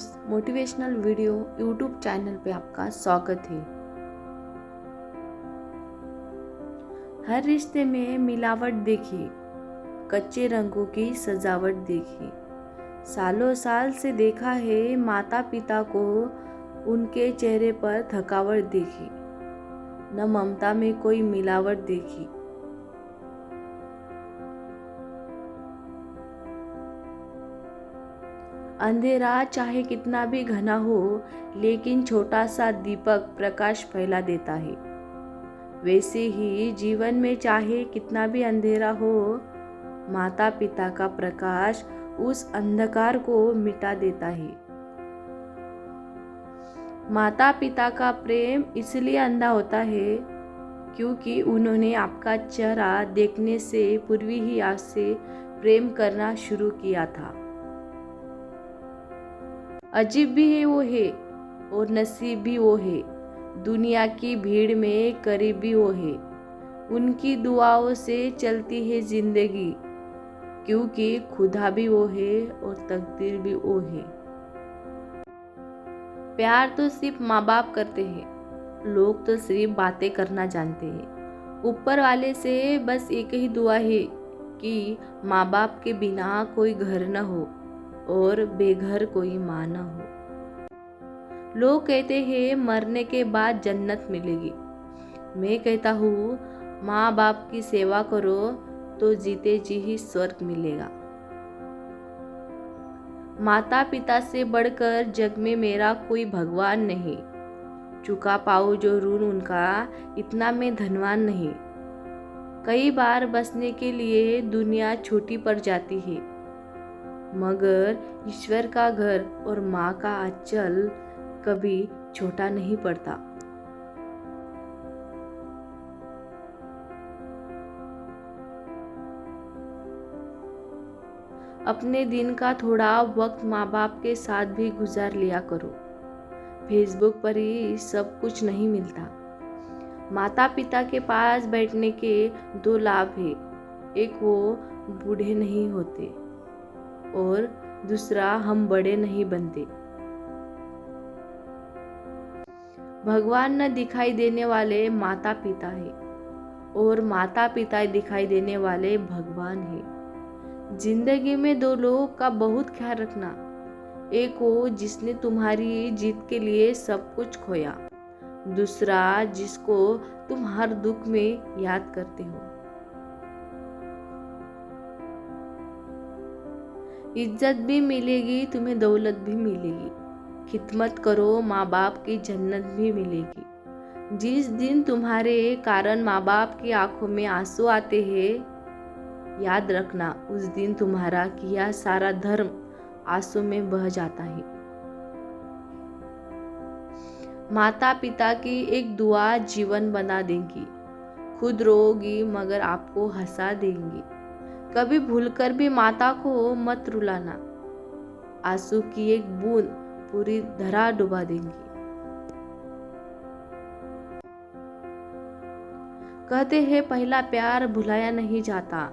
Times motivational video YouTube channel पे आपका स्वागत है। हर रिश्ते में मिलावट देखी, कच्चे रंगों की सजावट देखी। सालों साल से देखा है माता पिता को, उनके चेहरे पर थकावट देखी, न ममता में कोई मिलावट देखी। अंधेरा चाहे कितना भी घना हो, लेकिन छोटा सा दीपक प्रकाश फैला देता है। वैसे ही जीवन में चाहे कितना भी अंधेरा हो, माता पिता का प्रकाश उस अंधकार को मिटा देता है। माता पिता का प्रेम इसलिए अंधा होता है क्योंकि उन्होंने आपका चेहरा देखने से पूर्व ही आपसे प्रेम करना शुरू किया था। अजीब भी है वो है और नसीब भी वो है, दुनिया की भीड़ में करीब भी वो है। उनकी दुआओं से चलती है जिंदगी, क्योंकि खुदा भी वो है और तकदीर भी वो है। प्यार तो सिर्फ माँ बाप करते हैं, लोग तो सिर्फ बातें करना जानते हैं। ऊपर वाले से बस एक ही दुआ है कि माँ बाप के बिना कोई घर न हो और बेघर कोई माँ न हो। लोग कहते हैं मरने के बाद जन्नत मिलेगी। मैं कहता हूँ माँ बाप की सेवा करो तो जीते जी ही स्वर्ग मिलेगा। माता पिता से बढ़कर जग में मेरा कोई भगवान नहीं। चुका पाऊँ जो ऋण उनका, इतना मैं धनवान नहीं। कई बार बसने के लिए दुनिया छोटी पड़ जाती है, मगर ईश्वर का घर और माँ का आंचल कभी छोटा नहीं पड़ता। अपने दिन का थोड़ा वक्त माँ बाप के साथ भी गुजार लिया करो। फेसबुक पर ही सब कुछ नहीं मिलता। माता पिता के पास बैठने के दो लाभ है, एक वो बूढ़े नहीं होते और दूसरा हम बड़े नहीं बनते। भगवान न दिखाई देने वाले माता पिता है और माता पिता दिखाई देने वाले भगवान है। जिंदगी में दो लोगों का बहुत ख्याल रखना। एक वो जिसने तुम्हारी जीत के लिए सब कुछ खोया, दूसरा जिसको तुम हर दुख में याद करते हो। इज्जत भी मिलेगी, तुम्हें दौलत भी मिलेगी। खिदमत करो, माँ बाप की जन्नत भी मिलेगी। जिस दिन तुम्हारे कारण माँ बाप की आंखों में आंसू आते हैं, याद रखना उस दिन तुम्हारा किया सारा धर्म आंसू में बह जाता है। माता पिता की एक दुआ जीवन बना देंगी। खुद रोओगी मगर आपको हंसा देंगी। कभी भूलकर भी माता को मत रुलाना, आंसू की एक बूंद पूरी धरा डुबा देंगी। कहते हैं पहला प्यार भुलाया नहीं जाता,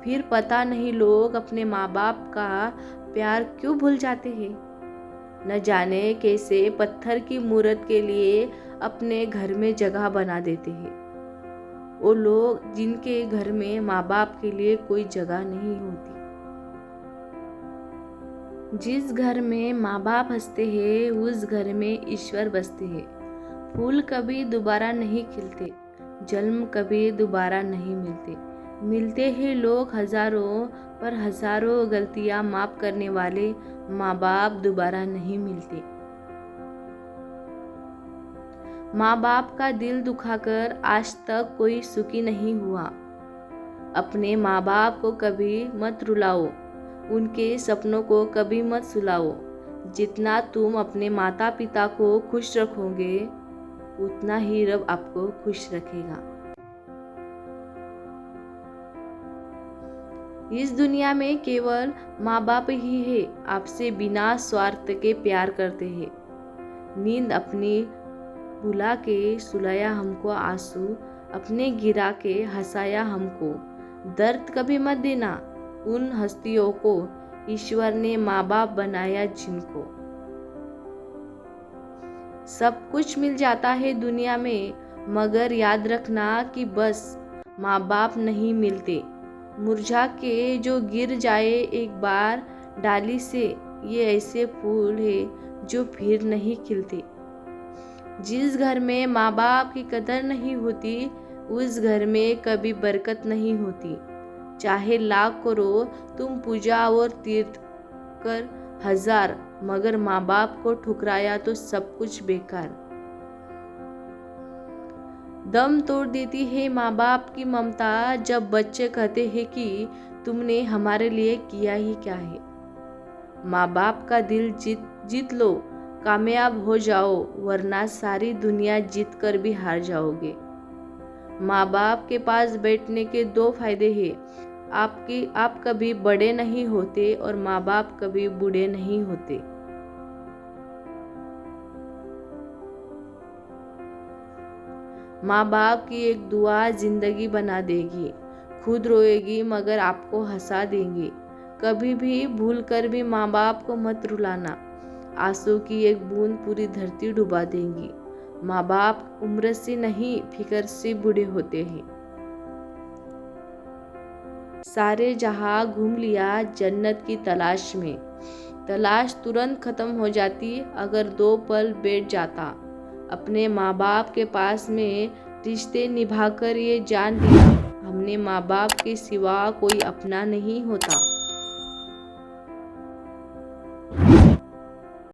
फिर पता नहीं लोग अपने माँ बाप का प्यार क्यों भूल जाते हैं। न जाने कैसे पत्थर की मूर्त के लिए अपने घर में जगह बना देते हैं। वो लोग जिनके घर में माँ बाप के लिए कोई जगह नहीं होती। जिस घर में माँ बाप हंसते हैं, उस घर में ईश्वर बसते हैं। फूल कभी दोबारा नहीं खिलते, जन्म कभी दोबारा नहीं मिलते। मिलते हैं लोग हजारों, पर हजारों गलतियां माफ करने वाले माँ बाप दोबारा नहीं मिलते। माँ बाप का दिल दुखाकर आज तक कोई सुखी नहीं हुआ। अपने माँ बाप को कभी मत रुलाओ, उनके सपनों को कभी मत सुलाओ। जितना तुम अपने माता पिता को खुश रखोगे, उतना ही रब आपको खुश रखेगा। इस दुनिया में केवल माँ बाप ही है आपसे बिना स्वार्थ के प्यार करते हैं। नींद अपनी बुला के सुलाया हमको आंसू, अपने गिरा के हंसाया हमको। दर्द कभी मत देना उन हस्तियों को, ईश्वर ने माँ बाप बनाया जिनको। सब कुछ मिल जाता है दुनिया में, मगर याद रखना कि बस माँ बाप नहीं मिलते। मुरझा के जो गिर जाए एक बार डाली से, ये ऐसे फूल है जो फिर नहीं खिलते। जिस घर में माँ बाप की कदर नहीं होती, उस घर में कभी बरकत नहीं होती। चाहे लाख करो तुम पूजा और तीर्थ कर हजार, मगर माँ बाप को ठुकराया तो सब कुछ बेकार। दम तोड़ देती है माँ बाप की ममता, जब बच्चे कहते हैं कि तुमने हमारे लिए किया ही क्या है। माँ बाप का दिल जीत लो, कामयाब हो जाओ, वरना सारी दुनिया जीत कर भी हार जाओगे। माँ बाप के पास बैठने के दो फायदे हैं। आप कभी बड़े नहीं होते और माँ बाप कभी बूढ़े नहीं होते। माँ बाप की एक दुआ जिंदगी बना देगी। खुद रोएगी मगर आपको हंसा देंगे। कभी भी भूल कर भी माँ बाप को मत रुलाना। आंसू की एक बूंद पूरी धरती डुबा देंगी। माँ बाप उम्र से नहीं, फिक्र से बूढ़े होते हैं। सारे जहां घूम लिया जन्नत की तलाश में, तलाश तुरंत खत्म हो जाती अगर 2 पल बैठ जाता। अपने माँ बाप के पास में रिश्ते निभाकर ये जान लिया, हमने माँ बाप के सिवा कोई अपना नहीं होता।